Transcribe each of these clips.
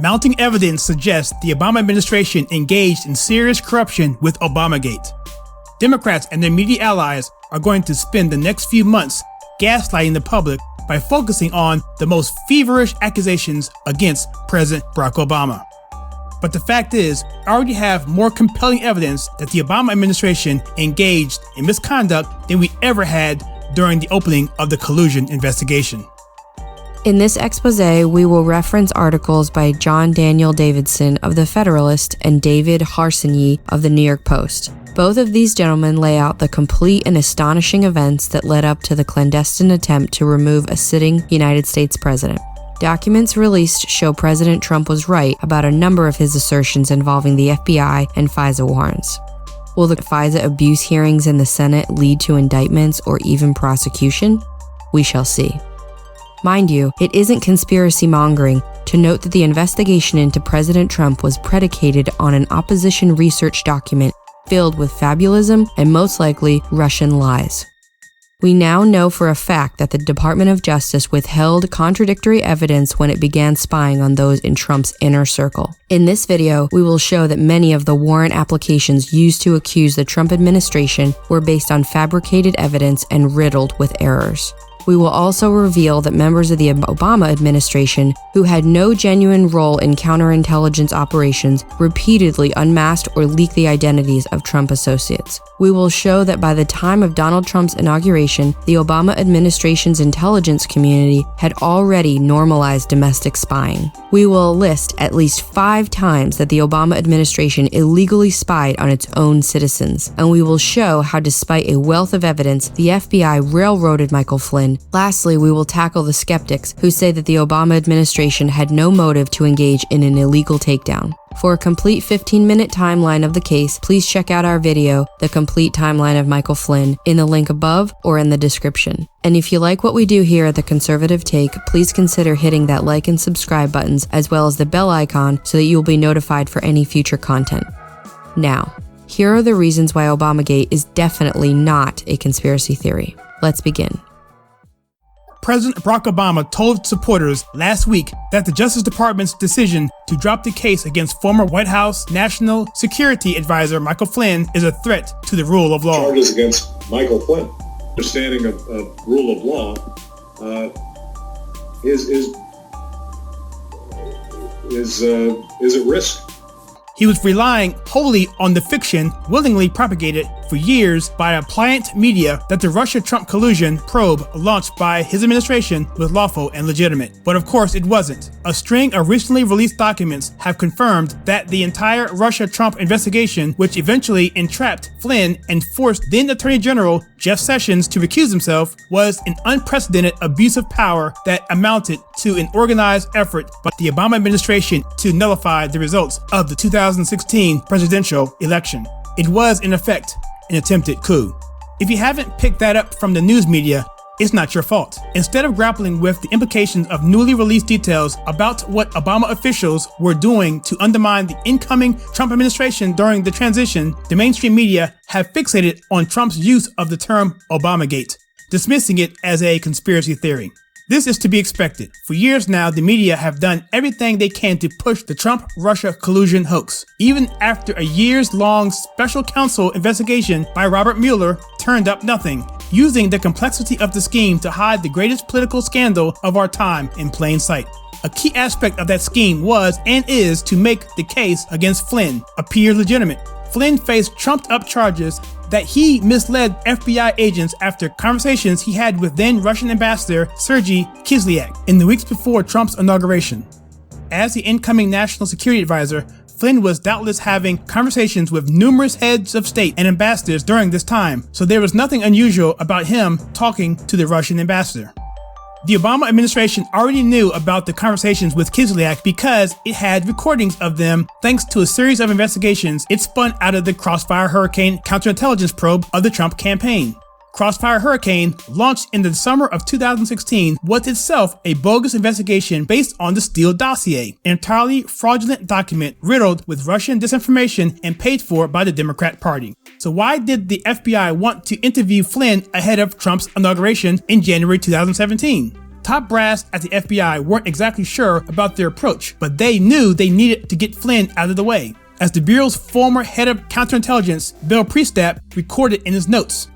Mounting evidence suggests the Obama administration engaged in serious corruption with Obamagate. Democrats and their media allies are going to spend the next few months gaslighting the public by focusing on the most feverish accusations against President Barack Obama. But the fact is, I already have more compelling evidence that the Obama administration engaged in misconduct than we ever had during the opening of the collusion investigation. In this expose, we will reference articles by John Daniel Davidson of The Federalist and David Harsanyi of The New York Post. Both of these gentlemen lay out the complete and astonishing events that led up to the clandestine attempt to remove a sitting United States president. Documents released show President Trump was right about a number of his assertions involving the FBI and FISA warrants. Will the FISA abuse hearings in the Senate lead to indictments or even prosecution? We shall see. Mind you, it isn't conspiracy mongering to note that the investigation into President Trump was predicated on an opposition research document filled with fabulism and most likely Russian lies. We now know for a fact that the Department of Justice withheld contradictory evidence when it began spying on those in Trump's inner circle. In this video, we will show that many of the warrant applications used to accuse the Trump administration were based on fabricated evidence and riddled with errors. We will also reveal that members of the Obama administration, who had no genuine role in counterintelligence operations, repeatedly unmasked or leaked the identities of Trump associates. We will show that by the time of Donald Trump's inauguration, the Obama administration's intelligence community had already normalized domestic spying. We will list at least 5 times that the Obama administration illegally spied on its own citizens, and we will show how, despite a wealth of evidence, the FBI railroaded Michael Flynn. Lastly, we will tackle the skeptics who say that the Obama administration had no motive to engage in an illegal takedown. For a complete 15-minute timeline of the case, please check out our video, The Complete Timeline of Michael Flynn, in the link above or in the description. And if you like what we do here at The Conservative Take, please consider hitting that like and subscribe buttons as well as the bell icon so that you will be notified for any future content. Now, here are the reasons why Obamagate is definitely not a conspiracy theory. Let's begin. President Barack Obama told supporters last week that the Justice Department's decision to drop the case against former White House National Security Advisor Michael Flynn is a threat to the rule of law. Charges against Michael Flynn. Understanding of rule of law is at risk. He was relying wholly on the fiction willingly propagated for years by a pliant media that the Russia-Trump collusion probe launched by his administration was lawful and legitimate. But of course it wasn't. A string of recently released documents have confirmed that the entire Russia-Trump investigation, which eventually entrapped Flynn and forced then Attorney General Jeff Sessions to recuse himself, was an unprecedented abuse of power that amounted to an organized effort by the Obama administration to nullify the results of the 2016 presidential election. It was, in effect, an attempted coup. If you haven't picked that up from the news media, it's not your fault. Instead of grappling with the implications of newly released details about what Obama officials were doing to undermine the incoming Trump administration during the transition, the mainstream media have fixated on Trump's use of the term Obamagate, dismissing it as a conspiracy theory. This is to be expected. For years now, the media have done everything they can to push the Trump-Russia collusion hoax. Even after a years-long special counsel investigation by Robert Mueller turned up nothing, using the complexity of the scheme to hide the greatest political scandal of our time in plain sight. A key aspect of that scheme was and is to make the case against Flynn appear legitimate. Flynn faced trumped-up charges that he misled FBI agents after conversations he had with then Russian Ambassador Sergei Kislyak in the weeks before Trump's inauguration. As the incoming National Security Advisor, Flynn was doubtless having conversations with numerous heads of state and ambassadors during this time, so there was nothing unusual about him talking to the Russian ambassador. The Obama administration already knew about the conversations with Kislyak because it had recordings of them thanks to a series of investigations it spun out of the Crossfire Hurricane counterintelligence probe of the Trump campaign. Crossfire Hurricane, launched in the summer of 2016, was itself a bogus investigation based on the Steele dossier, an entirely fraudulent document riddled with Russian disinformation and paid for by the Democrat Party. So why did the FBI want to interview Flynn ahead of Trump's inauguration in January 2017? top brass at the FBI weren't exactly sure about their approach, but they knew they needed to get Flynn out of the way. As the Bureau's former head of counterintelligence, Bill Priestap, recorded in his notes,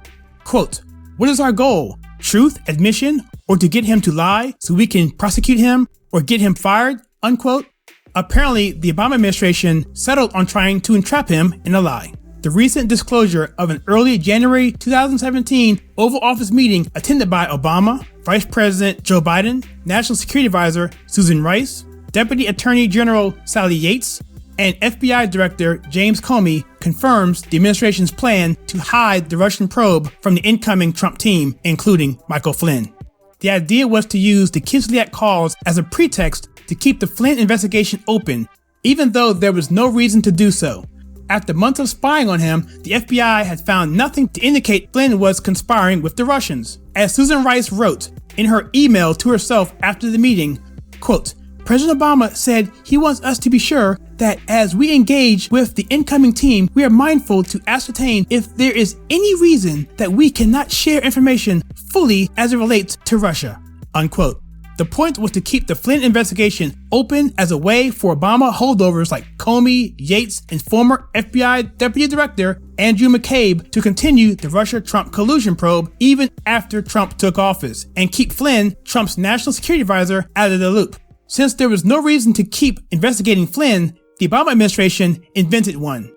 quote, "What is our goal? Truth, admission, or to get him to lie so we can prosecute him or get him fired?" Unquote. Apparently, the Obama administration settled on trying to entrap him in a lie. The recent disclosure of an early January 2017 Oval Office meeting attended by Obama, Vice President Joe Biden, National Security Advisor Susan Rice, Deputy Attorney General Sally Yates, and FBI Director James Comey confirms the administration's plan to hide the Russian probe from the incoming Trump team, including Michael Flynn. The idea was to use the Kislyak calls as a pretext to keep the Flynn investigation open, even though there was no reason to do so. After months of spying on him, the FBI had found nothing to indicate Flynn was conspiring with the Russians. As Susan Rice wrote in her email to herself after the meeting, quote, "President Obama said he wants us to be sure that as we engage with the incoming team, we are mindful to ascertain if there is any reason that we cannot share information fully as it relates to Russia." Unquote. The point was to keep the Flynn investigation open as a way for Obama holdovers like Comey, Yates, and former FBI Deputy Director Andrew McCabe to continue the Russia-Trump collusion probe even after Trump took office, and keep Flynn, Trump's national security advisor, out of the loop. Since there was no reason to keep investigating Flynn, the Obama administration invented one.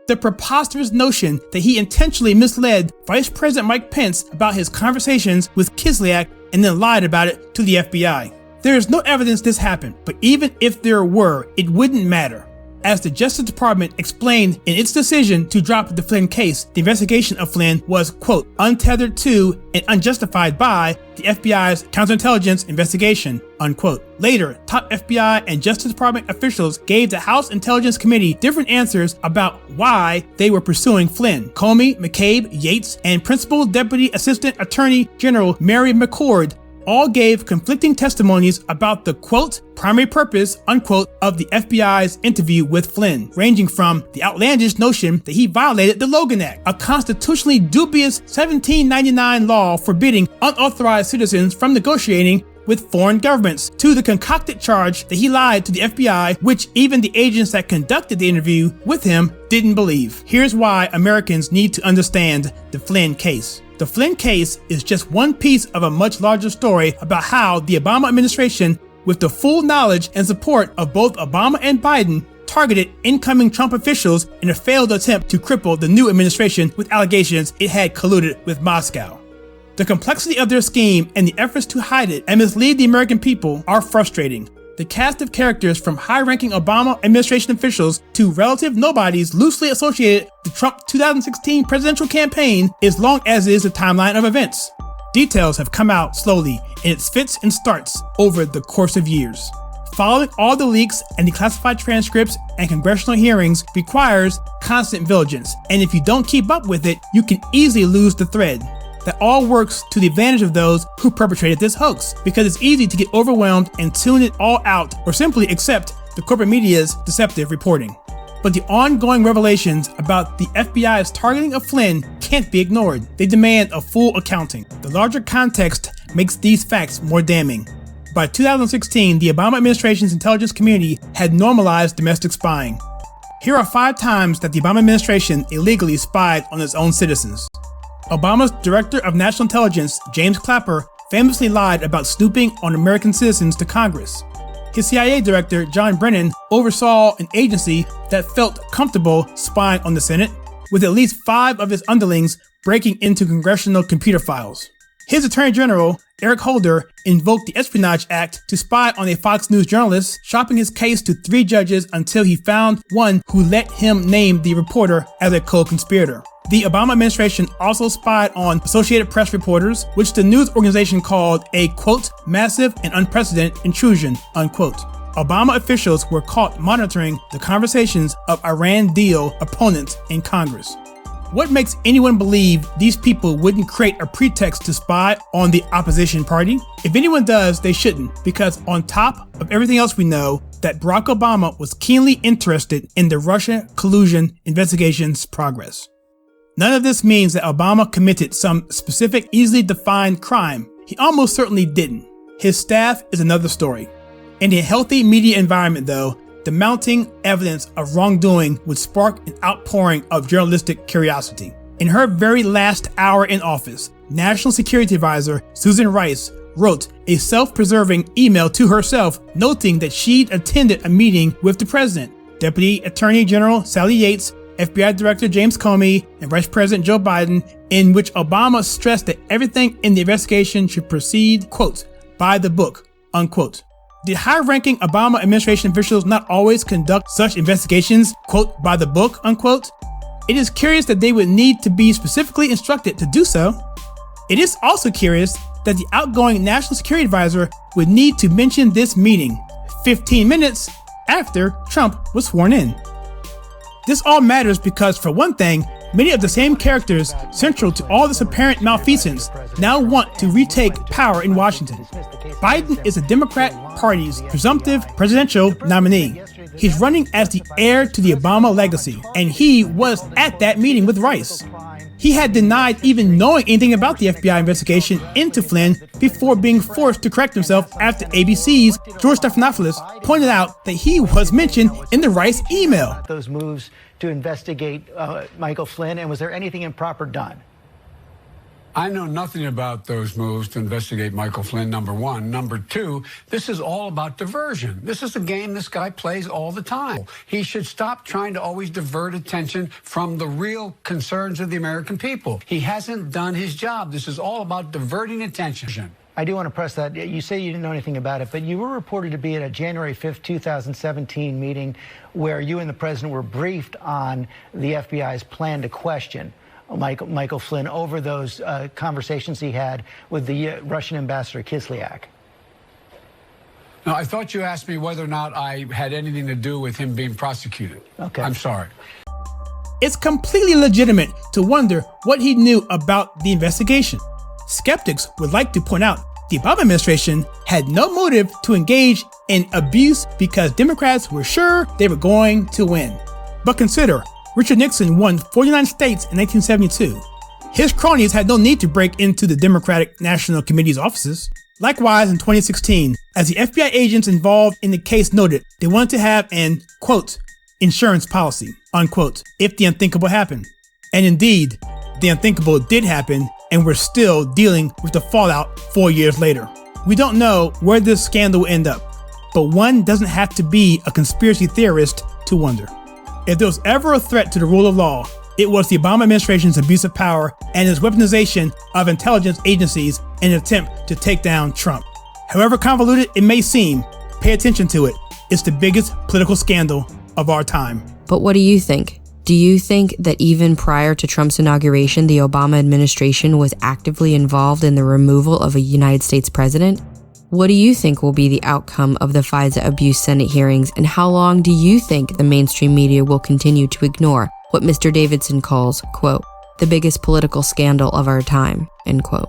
The preposterous notion that he intentionally misled Vice President Mike Pence about his conversations with Kislyak and then lied about it to the FBI. There is no evidence this happened, but even if there were, it wouldn't matter. As the Justice Department explained in its decision to drop the Flynn case, the investigation of Flynn was, quote, untethered to and unjustified by the FBI's counterintelligence investigation, unquote. Later, top FBI and Justice Department officials gave the House Intelligence Committee different answers about why they were pursuing Flynn. Comey, McCabe, Yates, and Principal Deputy Assistant Attorney General Mary McCord all gave conflicting testimonies about the, quote, primary purpose, unquote, of the FBI's interview with Flynn, ranging from the outlandish notion that he violated the Logan Act, a constitutionally dubious 1799 law forbidding unauthorized citizens from negotiating with foreign governments, to the concocted charge that he lied to the FBI, which even the agents that conducted the interview with him didn't believe. Here's why Americans need to understand the Flynn case. The Flynn case is just one piece of a much larger story about how the Obama administration, with the full knowledge and support of both Obama and Biden, targeted incoming Trump officials in a failed attempt to cripple the new administration with allegations it had colluded with Moscow. The complexity of their scheme and the efforts to hide it and mislead the American people are frustrating. The cast of characters from high-ranking Obama administration officials to relative nobodies loosely associated with the Trump 2016 presidential campaign is long as is the timeline of events. Details have come out slowly, and it fits and starts over the course of years. Following all the leaks and declassified transcripts and congressional hearings requires constant vigilance, and if you don't keep up with it, you can easily lose the thread. That all works to the advantage of those who perpetrated this hoax, because it's easy to get overwhelmed and tune it all out or simply accept the corporate media's deceptive reporting. But the ongoing revelations about the FBI's targeting of Flynn can't be ignored. They demand a full accounting. The larger context makes these facts more damning. By 2016, the Obama administration's intelligence community had normalized domestic spying. Here are 5 times that the Obama administration illegally spied on its own citizens. Obama's Director of National Intelligence, James Clapper, famously lied about snooping on American citizens to Congress. His CIA Director, John Brennan, oversaw an agency that felt comfortable spying on the Senate, with at least 5 of his underlings breaking into congressional computer files. His Attorney General, Eric Holder, invoked the Espionage Act to spy on a Fox News journalist, shopping his case to 3 judges until he found one who let him name the reporter as a co-conspirator. The Obama administration also spied on Associated Press reporters, which the news organization called a, quote, massive and unprecedented intrusion, unquote. Obama officials were caught monitoring the conversations of Iran deal opponents in Congress. What makes anyone believe these people wouldn't create a pretext to spy on the opposition party? If anyone does, they shouldn't, because on top of everything else we know, that Barack Obama was keenly interested in the Russia collusion investigation's progress. None of this means that Obama committed some specific, easily defined crime. He almost certainly didn't. His staff is another story. In a healthy media environment, though, the mounting evidence of wrongdoing would spark an outpouring of journalistic curiosity. In her very last hour in office, National Security Advisor Susan Rice wrote a self-preserving email to herself noting that she'd attended a meeting with the president, Deputy Attorney General Sally Yates, FBI Director James Comey, and Vice President Joe Biden, in which Obama stressed that everything in the investigation should proceed, quote, by the book, unquote. Did high-ranking Obama administration officials not always conduct such investigations, quote, by the book, unquote? It is curious that they would need to be specifically instructed to do so. It is also curious that the outgoing National Security Advisor would need to mention this meeting 15 minutes after Trump was sworn in. This all matters because, for one thing, many of the same characters central to all this apparent malfeasance now want to retake power in Washington. Biden is the Democrat Party's presumptive presidential nominee. He's running as the heir to the Obama legacy, and he was at that meeting with Rice. He had denied even knowing anything about the FBI investigation into Flynn before being forced to correct himself after ABC's George Stephanopoulos pointed out that he was mentioned in the Rice email. Those moves to investigate Michael Flynn, and was there anything improper done? I know nothing about those moves to investigate Michael Flynn, number one. Number two, this is all about diversion. This is a game this guy plays all the time. He should stop trying to always divert attention from the real concerns of the American people. He hasn't done his job. This is all about diverting attention. I do want to press that. You say you didn't know anything about it, but you were reported to be at a January 5th, 2017 meeting where you and the president were briefed on the FBI's plan to question Michael Flynn over those conversations he had with the Russian ambassador Kislyak. No, I thought you asked me whether or not I had anything to do with him being prosecuted. Okay. I'm sorry. It's completely legitimate to wonder what he knew about the investigation. Skeptics would like to point out the Obama administration had no motive to engage in abuse because Democrats were sure they were going to win. But consider, Richard Nixon won 49 states in 1972. His cronies had no need to break into the Democratic National Committee's offices. Likewise, in 2016, as the FBI agents involved in the case noted, they wanted to have an, quote, insurance policy, unquote, if the unthinkable happened. And indeed, the unthinkable did happen, and we're still dealing with the fallout 4 years later. We don't know where this scandal will end up, but one doesn't have to be a conspiracy theorist to wonder. If there was ever a threat to the rule of law, it was the Obama administration's abuse of power and its weaponization of intelligence agencies in an attempt to take down Trump. However convoluted it may seem, pay attention to it. It's the biggest political scandal of our time. But what do you think? Do you think that even prior to Trump's inauguration, the Obama administration was actively involved in the removal of a United States president? What do you think will be the outcome of the FISA abuse Senate hearings, and how long do you think the mainstream media will continue to ignore what Mr. Davidson calls, quote, the biggest political scandal of our time, end quote?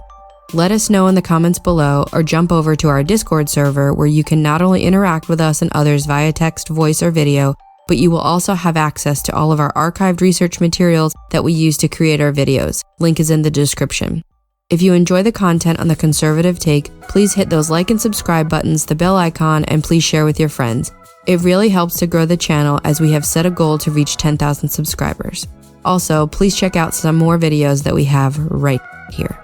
Let us know in the comments below, or jump over to our Discord server where you can not only interact with us and others via text, voice, or video, but you will also have access to all of our archived research materials that we use to create our videos. Link is in the description. If you enjoy the content on The Conservative Take, please hit those like and subscribe buttons, the bell icon, and please share with your friends. It really helps to grow the channel as we have set a goal to reach 10,000 subscribers. Also, please check out some more videos that we have right here.